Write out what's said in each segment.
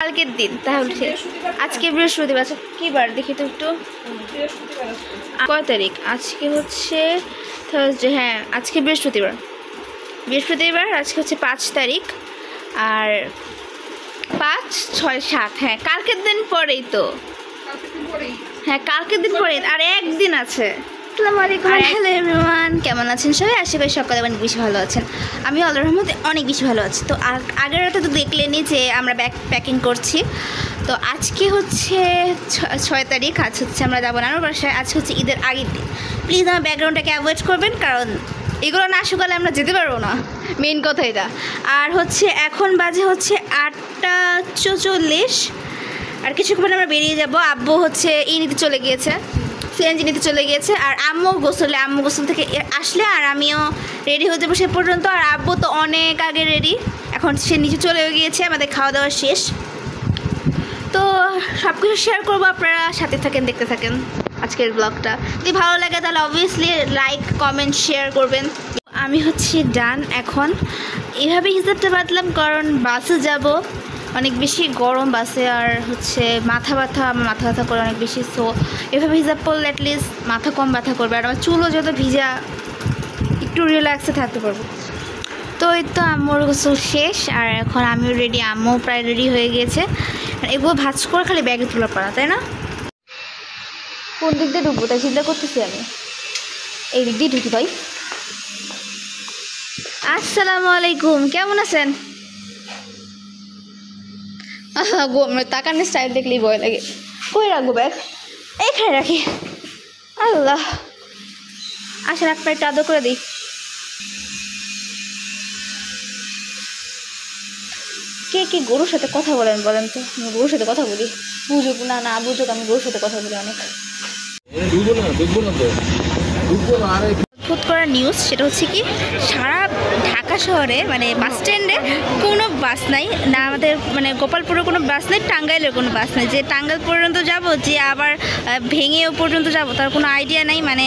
কালকের দিন তাহলে আজকে বৃহস্পতিবার। আচ্ছা কী বার দেখি তো একটু, কয় তারিখ? আজকে হচ্ছে থার্সডে। হ্যাঁ আজকে বৃহস্পতিবার। আজকে হচ্ছে 5 তারিখ। আর 5, 6, 7, হ্যাঁ কালকের দিন পরেই তো। হ্যাঁ কালকের দিন পরে আর একদিন আছে। আসসালামু আলাইকুম, হ্যালো এভরিওয়ান, কেমন আছেন সবাই? আশা করি সকালে অনেক বেশি ভালো আছেন। আমি আল্লাহর রহমতে অনেক বেশি ভালো আছি। তো আগের রাতে তো দেখলেনই যে আমরা ব্যাগ প্যাকিং করছি। তো আজকে হচ্ছে 6 তারিখ। আজ হচ্ছে আমরা যাবো নানুর বাসায়। আজ হচ্ছে ঈদের আগের দিন। প্লিজ আমার ব্যাকগ্রাউন্ডটাকে অ্যাভয়েড করবেন, কারণ এগুলো না শুকালে আমরা যেতে পারবো না, মেইন কথা এটা। আর হচ্ছে এখন বাজে হচ্ছে 8টা 44। আর কিছুক্ষণ আমরা বেরিয়ে যাব। আব্বু হচ্ছে নিতে চলে গিয়েছে, সিএনজি নিতে চলে গিয়েছে। আর আম্মু গোসল থেকে আসলে আর আমিও রেডি হয়ে যাবো সে পর্যন্ত। আর আব্বু তো অনেক আগে রেডি, এখন সে নিচে চলে গিয়েছে। আমাদের খাওয়া দাওয়া শেষ। তো সব কিছু শেয়ার করবো, আপনারা সাথে থাকেন, দেখতে থাকেন আজকের ব্লগটা। যদি ভালো লাগে তাহলে অবভিয়াসলি লাইক, কমেন্ট, শেয়ার করবেন। আমি হচ্ছে ডান এখন। এভাবে হিসাবটা বাঁধলাম কারণ বাসে যাব, অনেক বেশি গরম বাসে। আর হচ্ছে মাথা ব্যথা করে অনেক বেশি। সো এভাবে হিসাব করলে অ্যাটলিস্ট মাথা কম ব্যথা করবে। আর আমার চুলও যত ভিজা, একটু রিল্যাক্সে থাকতে পারবো। তো এই তো আম্মুর গোসল শেষ। আর এখন আমিও রেডি, আম্মু প্রায় রেডি হয়ে গিয়েছে। আর এগুলো ভাজ করে খালি ব্যাগে তোলা পারা, তাই না? কোন দিক দিয়ে ঢুকবো তাই চিন্তা করতেছি আমি। এই দিক দিয়ে ঢুকি ভাই। আসসালামু আলাইকুম, কেমন আছেন? তাকানোর স্টাইল দেখলেই ভয় লাগে। কই রাখবো ব্যাগ? এইখানে রাখি। আল্লাহ, আসেন আপনার একটু আদর করে দিই। কে গরুর সাথে কথা বলেন তো? আমি গরুর সাথে কথা বলি? বুঝুক না বুঝুক, আমি গরুর সাথে কথা বলি অনেক। অদ্ভুত করা নিউজ, সেটা হচ্ছে কি, সারা ঢাকা শহরে মানে বাস স্ট্যান্ডে কোনো বাস নাই না, আমাদের মানে গোপালপুরের কোনো বাস নেই, টাঙ্গাইলের কোনো বাস নেই। যে টাঙ্গাইল পর্যন্ত যাব, যে আবার ভেঙেও পর্যন্ত যাব, তার কোনো আইডিয়া নাই, মানে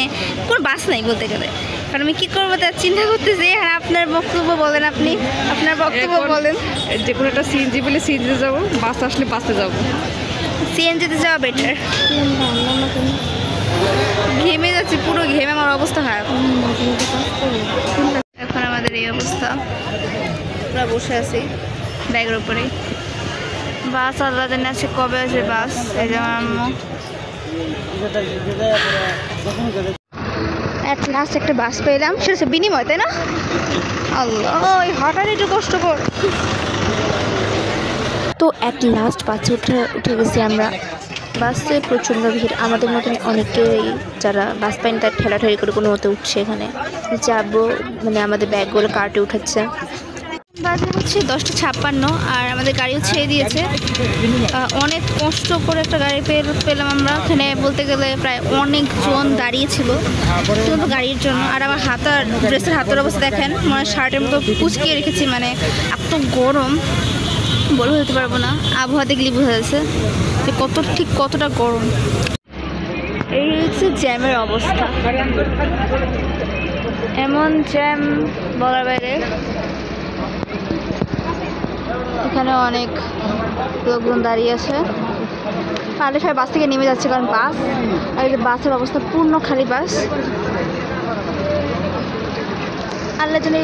কোনো বাস নাই বলতে গেলে। কারণ আমি কী করবো তার চিন্তা করতেছি। আর আপনার বক্তব্য বলেন, আপনি আপনার বক্তব্য বলেন। যে কোনো একটা সিএনজি বলে সিএনজিতে যাবো, বাস আসলে বাসে যাবো। সিএনজিতে যাওয়া বেটার। ঘেমে যাচ্ছি, পুরো ঘেমে আমার অবস্থা খারাপ। এখন আমাদের এই অবস্থা, পুরো বসে আছি ব্যাগের উপরে। বাস আল্লাহ জানে আছে কবে আসবে বাস। এই যে আমার আম্মু অ্যাট লাস্ট একটা বাস পেলাম, সেটা হচ্ছে বিনিময়, তাই না? আল্লাহ, ওই হঠাৎ একটু কষ্টকর। তো অ্যাট লাস্ট বাসে উঠে গেছি আমরা। বাসে প্রচণ্ড ভিড়, আমাদের মতন অনেকেই যারা বাস পাইনি তার ঠেলাঠেলি করে কোনো মতো উঠছে। এখানে যাবো মানে আমাদের ব্যাগগুলো কার্টে উঠাচ্ছে। বাজে হচ্ছে 10টা 56 আর আমাদের গাড়িও ছেড়ে দিয়েছে। অনেক কষ্ট করে একটা গাড়ি পেলাম আমরা। এখানে বলতে গেলে প্রায় অনেকজন দাঁড়িয়েছিল শুধু গাড়ির জন্য। আর আমার ড্রেসের হাতের অবস্থা দেখেন, মানে শার্টের মতো কুচকিয়ে রেখেছি, মানে এত গরম বলে হতে পারবো না। আবহাওয়া দেখলেই বোঝা যাচ্ছে যে কতটা গরম। এই হচ্ছে জ্যামের অবস্থা, এমন জ্যাম বলার বাইরে। এখানে অনেক লোকজন দাঁড়িয়ে আছে। পারলে সবাই বাস থেকে নেমে যাচ্ছে, কারণ বাস আর এই যে বাসের অবস্থা পূর্ণ খালি বাস। আল্লাহ জানে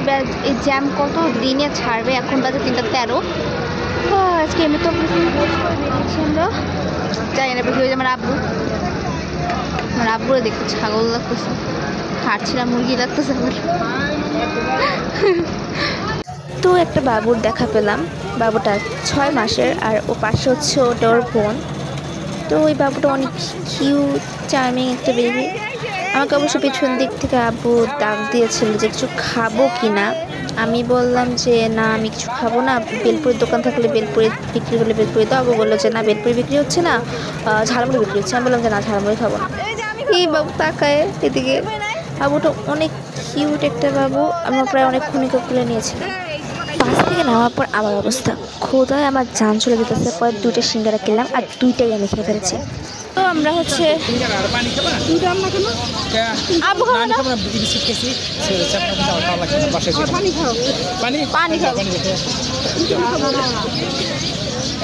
এই জ্যাম কত দিনে ছাড়বে। এখন বাজে 3টা 13। আজকে এমনি তো আমরা যাই না, হয়ে আমার আব্বুরে দেখতে ছাগল লাগতেছে, হাঁটছিলাম মুরগি লাগতেছে আমার। তো একটা বাবুর দেখা পেলাম, বাবুটা 6 মাসের। আর ও পাশে হচ্ছে ওটার বোন। তো ওই বাবুটা অনেক কিউট, চার্মিং একটা বেবি। আমাকে অবশ্য পিছন দিক থেকে আব্বু ডাক দিয়েছিল যে কিছু খাবো কি না। আমি বললাম যে না, আমি কিছু খাবো না, বেলপুরির দোকান থাকলে বেলপুরি বিক্রি করলে বেলপুরি দাও। আব্বু বললো যে না, বেলপুরি বিক্রি হচ্ছে না, ঝালমুড়ি বিক্রি হচ্ছে। আমি বললাম যে না, ঝালমুড়ি খাবো না। এই বাবু তাকায় এদিকে, বাবুটা অনেক কিউট একটা বাবু। আমরা প্রায় অনেকক্ষণ খুলে নিয়েছিলাম। বাস থেকে নামার পর আমার অবস্থা, খোদায় আমার জান চলে যেতেছে। পরে 2টা সিঙ্গারা কিনলাম আর 2টাই আমি খেয়ে ফেলেছি। তো আমরা হচ্ছে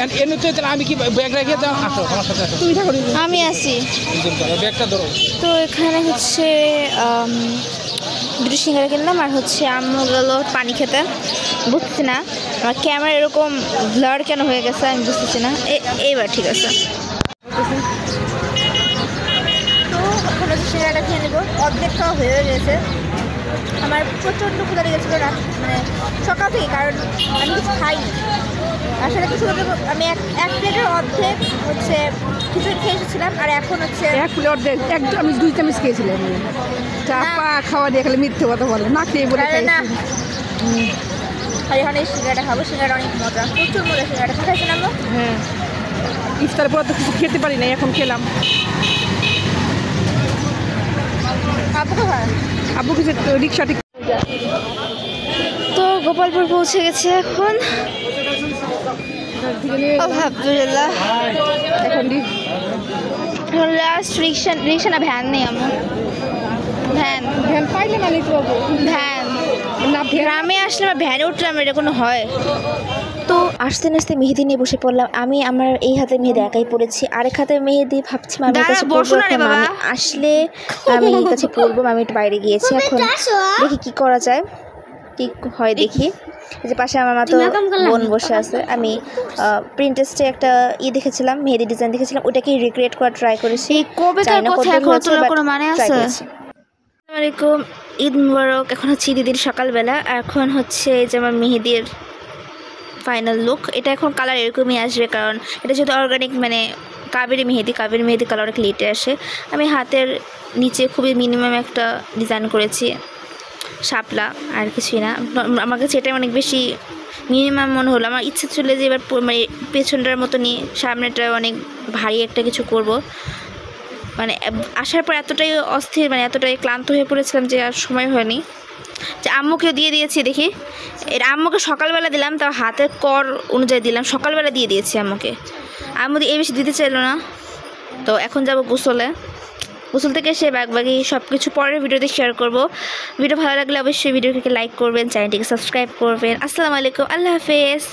এমনিতে তাহলে আমি কি ব্যাগ রেখে দাও আসো আমার সাথে আসো তুমি থাকো আমি আছি। ব্যাগটা ধরো। তো এখানে হচ্ছে দুটো সিঙ্গারা কিনলাম আর হচ্ছে আম্মু গেল পানি খেতে। বুঝতেছি না আমার ক্যামেরা এরকম ব্লার কেন হয়ে গেছে, আমি বুঝতেছি না। এইবার ঠিক আছে। তো এখন হচ্ছে সিঙ্গারাটা খেয়ে নেবো, অর্ধেক খাওয়া হয়ে গেছে। আমার প্রচণ্ড ক্ষুধা লেগেছিলো রাত, মানে সকাল থেকে, কারণ আমি কিছু খাইনি। আসলে কিছু আমি এক প্লেটের অর্ধেক হচ্ছে খিচুড়ি খেয়ে এসেছিলাম, আর এখন হচ্ছে এক প্লেট অর্ধেক আমি 2 চামচ খেয়েছিলাম। চা পা খাওয়া দিয়ে খালি মিথ্যে কথা বলে, না খেয়ে বলে খাই না। আর এখানে এই সিঙ্গারাটা খাবো, সিঙ্গারাটা অনেক মজা, প্রচুর মজা সিঙ্গারাটা। খাইছিলাম না? হ্যাঁ, ইফতারের পর তো কিছু খেতে পারি না, এখন খেলাম। আব্বুকে হয় আব্বু কিছু রিক্সা ঠিক তো গোপালপুর পৌঁছে গেছে এখন। আলহামদুলিল্লাহ। এখন লাস্ট রিক্সা না ভ্যান নেই আমার, ভ্যান ভ্যান পাইলে না নিতে পারবো। ভ্যান না গ্রামে আসলে আমার ভ্যানে উঠলাম, এটা কোনো হয়? তো আস্তে আস্তে মেহেদি নিয়ে বসে পড়লাম। আমি আমার এই হাতে মেহেদি একাই পড়েছি, আরেক হাতে মেহেদি ভাবছি মামির কাছে পড়বো। মামি আসলে আমি কাছে পড়বো, মামি একটু বাইরে গিয়েছে, এখন দেখি কি করা যায়, কি হয় দেখি। এই যে পাশে আমার মতো বোন বসে আছে। আমি প্রিন্টেস্টে একটা দেখেছিলাম, মেহেদি ডিজাইন দেখেছিলাম, ওটাকেই রিক্রিয়েট করার ট্রাই করেছি। আসসালামাইকুম, ঈদ মুবারক। এখন হচ্ছে ঈদের সকালবেলা, এখন হচ্ছে যে আমার মেহেদির ফাইনাল লুক। এটা এখন কালার এরকমই আসবে, কারণ এটা যেহেতু অর্গানিক, মানে কাবেরি মেহেদি কালার অনেক লেটে আসে। আমি হাতের নিচে খুবই মিনিমাম একটা ডিজাইন করেছি, শাপলা, আর কিছুই না। আমার কাছে এটা অনেক বেশি মিনিমাম মনে হলো। আমার ইচ্ছে ছিল যে এবার মানে পেছনটার মতো নিয়ে সামনেটা অনেক ভারী একটা কিছু করব। মানে আসার পর এতটাই অস্থির, মানে এতটাই ক্লান্ত হয়ে পড়েছিলাম যে আর সময় হয়নি। যে আম্মুকে দিয়ে দিয়েছি, দেখি এটা আম্মুকে সকালবেলা দিলাম, তাও হাতের কর অনুযায়ী দিলাম, সকালবেলা দিয়ে দিয়েছি আম্মুকে। আম্মু এই বেশি দিতে চাইলো না। তো এখন যাব গোসল থেকে এসে বাকি সব কিছু পরের ভিডিওতে শেয়ার করব। ভিডিও ভালো লাগলে অবশ্যই ভিডিওটিকে লাইক করবেন, চ্যানেলটিকে সাবস্ক্রাইব করবেন। আসসালামু আলাইকুম, আল্লাহ হাফেজ।